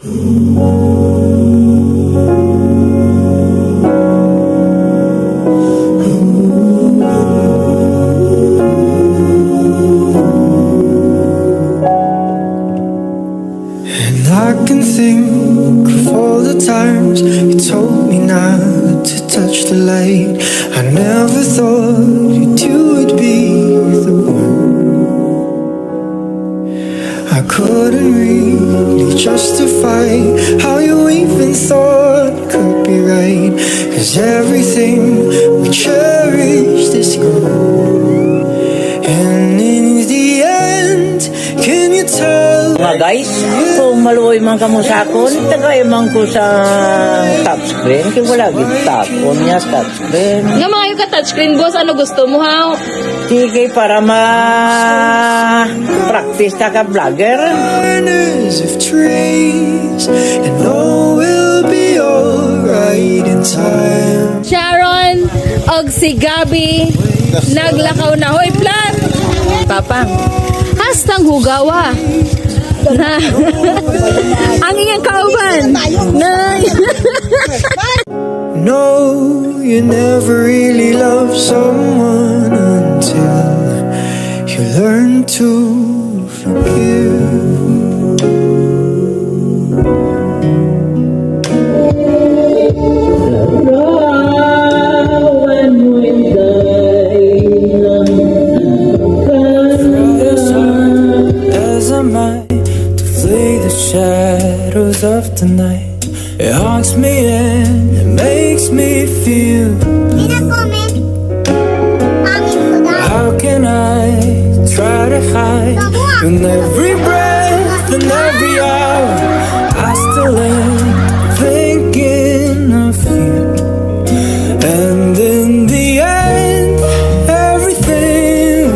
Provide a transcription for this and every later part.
And I can think of all the times you told me not to touch the light. I never thought you would be the one. I couldn't really justify how you even thought could be right. 'Cause everything we cherished is gone. And in the end, can you tell? Mga guys, kung maluoy man ka mo sa akon, tagay man ko sa touchscreen. Kaya wala gitapon niya touchscreen. Nga mga yung ka-touchscreen, boss, ano gusto mo, ha? Sige, para ma-practice ka vlogger. Banners of trees, and all will be alright in time. Sharon, og si Gabi, naglakaw na. Hoy, plan! Papa, hastang hugawa. Na, ang iyang kauban. Na, No, you never really love someone until you learn to forgive. As I might to flee the shadows of tonight, it haunts me and it makes me feel. How can I try to hide in every breath and every hour? I still am thinking of you. And in the end, everything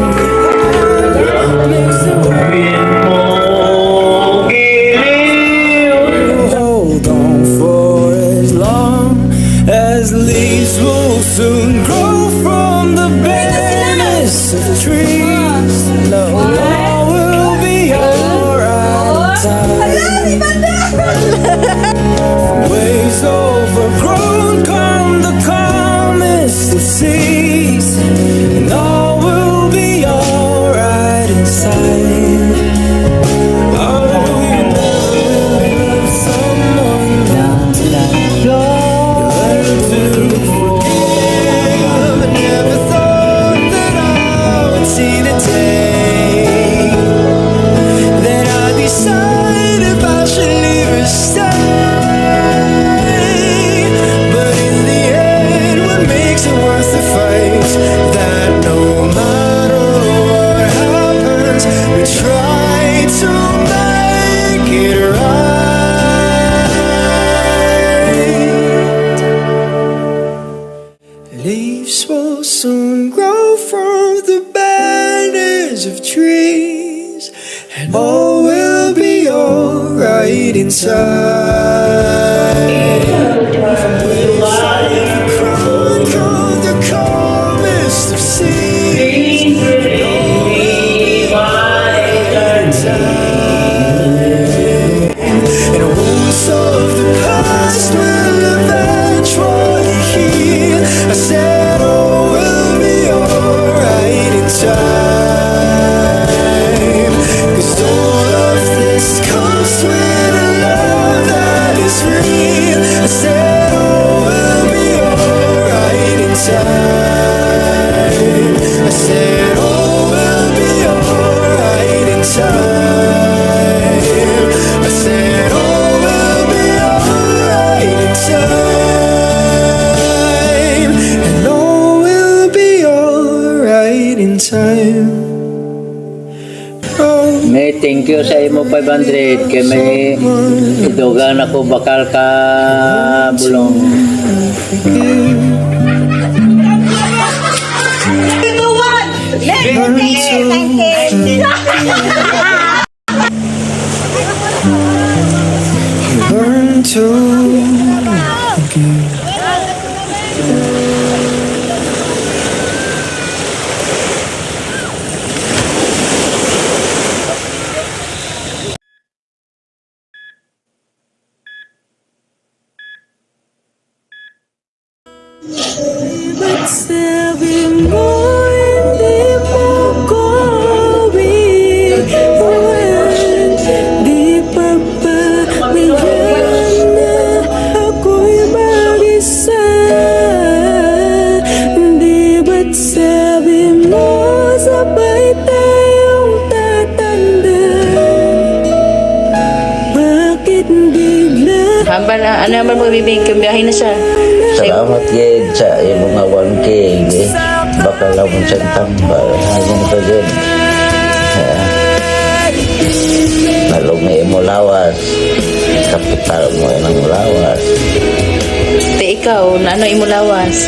makes it work. Hold on for as long as leaves will soon grow from the barrenness of trees. No, all will be alright in time. From waves overgrown come the calmest of seas, and all will be alright inside. Oh, you never love someone until you learn to forgive. I never thought that I would see the day that I'd decide if I should leave or stay. But in the end, what makes it worth the fight? That no matter what happens, we try to make it right. Leaves will soon grow from the banners of trees, and all will be alright inside. From waves overgrown come the calmest of seas, and all will be alright inside. And wounds of the past will eventually heal. I said, oh, we'll be alright in time. 'Cause all of this comes with a love that is real. I said, oh, we'll be alright in time. I said, oh, we'll be alright in time. I said, oh, we'll be alright in time. And all will be alright in time. Oh, May thank you sa imo 500 kay may idugan ako bakal ka bulong. learn to forgive. Sabi mo hindi mo ko iiwan. Di pa ba bigyan na ako'y mag-isa? Di ba't sabi mo sabay tayong tatanda? Bakit bigla? Hamba na, ano naman magbibigay kang biyahe na siya. Salamat gid sa imong mga 1K. Baka lang mo sa tambal. Hanggang ka gid. Nalong na imo lawas. Kapital mo ng lawas. Te, ikaw, na ano imulawas?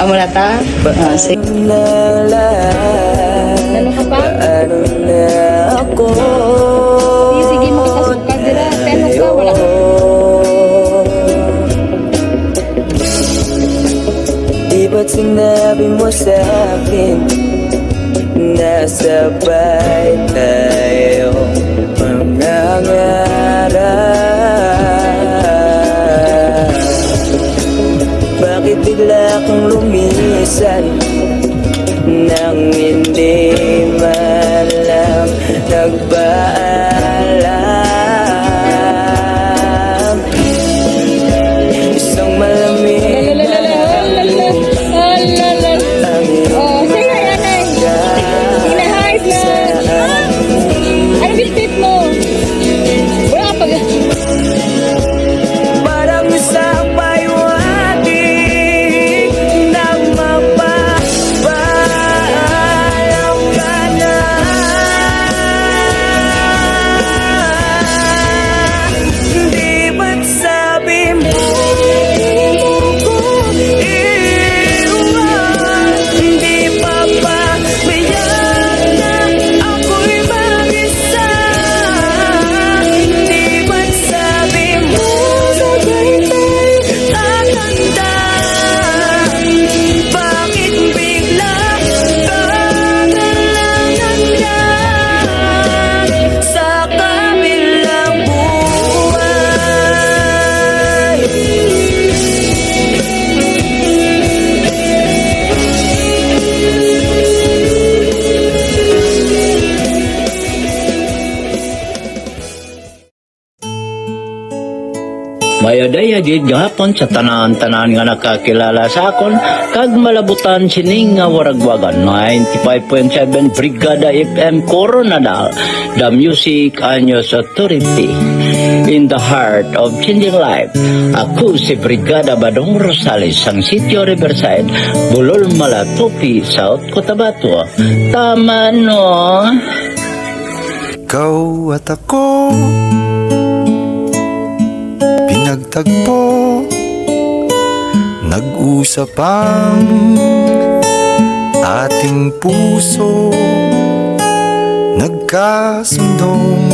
Amo na ta? Sige. Ano ka pa? Ano na ako? Sige, makasasuka dira. Pero ka, wala ka. Di ba't sinabi mo sa akin nasabay tayo mangangarap? Bakit bigla kang lumisan nang hindi man lang nagpaalam? Isang malamig na hangin ang Oh, sige, yanay. Hinahayt na. Ano biscuit mo? Wala ka pag... parang isang paywating nang mapapaalam ka na. Di ba't sabi mo di mo ko iiwan? Di pa ba bigyan na ako'y mag-isa? Di ba't sabi mo sabay tayo tatanda? Bakit bigla ka nalangan dyan sa kabilang buhay? Mayadaya gid gahapon sa tanan-tanan nga nakakilala sa akon kag malabutan sining nga waragwagan 95.7 Brigada FM Coronadal, the music and news authority in the heart of changing life. Ako si Brigada Badong Rosales ang Sitio Riverside, Bulol Malatupi, South Cotabato. Tama no? Ikaw at ako pinagtagpo, nag-usap ang ating puso, nagkasundong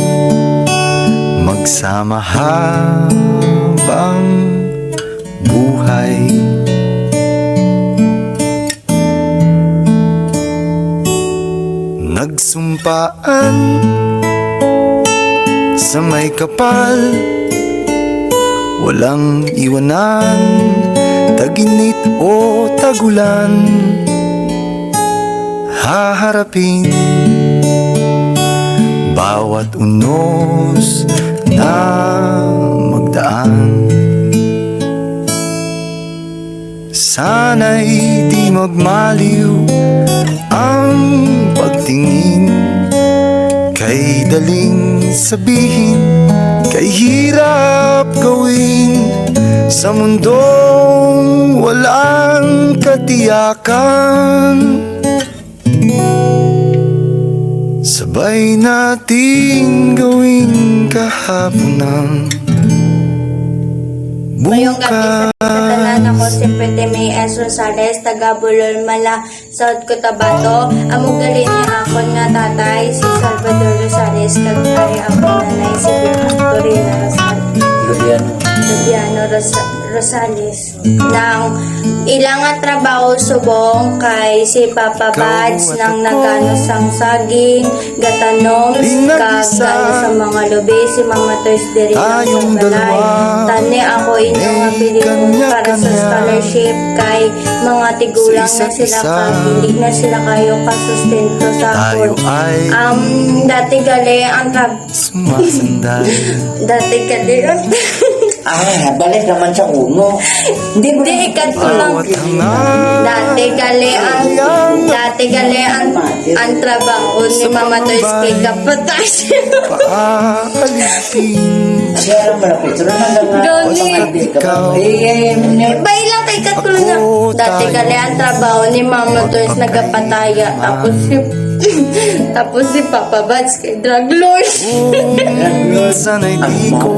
magsama habang buhay. Nagsumpaan sa may kapal, walang iwanan, taginit o tagulan. Haharapin bawat unos na magdaan. Sana'y di magmaliw ang pagtingin, kay daling sabihin, kay hirap gawin sa mundong walang katiyakan. Sabay nating gawin kahapon ng Ngayong gabi bukas. sa tanan ako si Pwede May S. Rosales, taga Bulol Mala, South Cotabato. Among gali niya ako nga tatay, si Salvador Rosales, kag ari ako nanay, si Victoria Rosales. Yan. Fabiano Rosales ng ilang nga trabaho subong kay si Papa Bads ng nagano sang saging gatanom kag gano sa mga lubi si Mama Toys diri lang sa balay tani ako inyong nga pilimon para sa scholarship kay mga tigulang na sila kag hindi na sila kayo kasustento sa Tayo ako ay dati gali ang sumasandal. dati gali ang Balik naman sa uno. Hindi, ikat ko lang. Bawat hangal Dati gali ang trabaho ni Mama Toys kay kapatas. paalipin. Kaya malapit. Bay lang kay kat ko lang. Dati gali ang trabaho ni Mama Toys nagapataya. Tapos si Papa Bads kay drug lord. Minsan ay di ko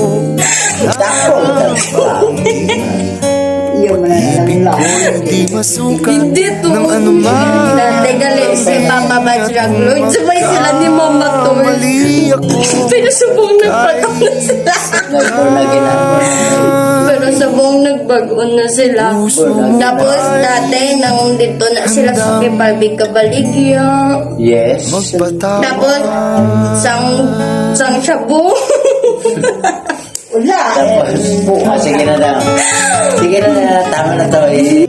hindi masukat Hindi to. ng anuman. Dati gali si Papa Bads drug lord. Sabay sila ni Mama Toys. Mali ako. Pero subong nagpataw na sila. Pero subong nagbago na sila. Tapos dati nang dito na sila sa Kipalbig Kabaligya. Yes. Magpatawa. Tapos sang shabu. Tapos, sige na lang. Sige na lang. Tama na to eh.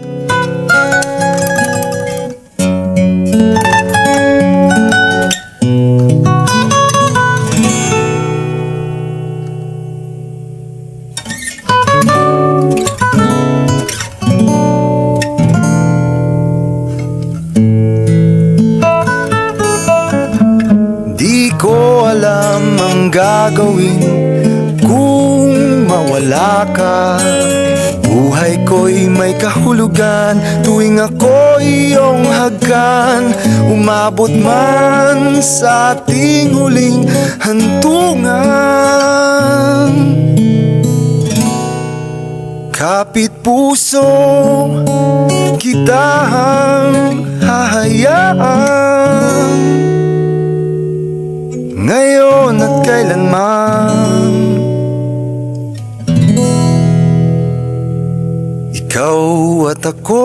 Di ko alam ang gagawin kung mawala ka. Buhay ko'y may kahulugan tuwing ako'y iyong hagkan. Umabot man sa ating huling hantungan. Kapit puso kitang hahayaan ngayon at kailanman. Ikaw at ako.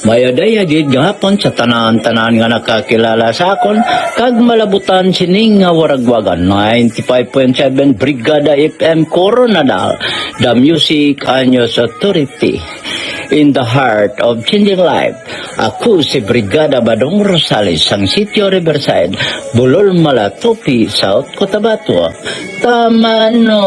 Mayadaya jid gahapon sa tanan-tanan nga nakakilala sa akon kag malabutan sining nga waragwagan 95.7 Brigada FM Coronadal, the Music Anyos Authority in the heart of changing life. Ako si Brigada Badong Rosales sang Sitio Riverside, Bulol Malatupi, South Cotabato. Tama no?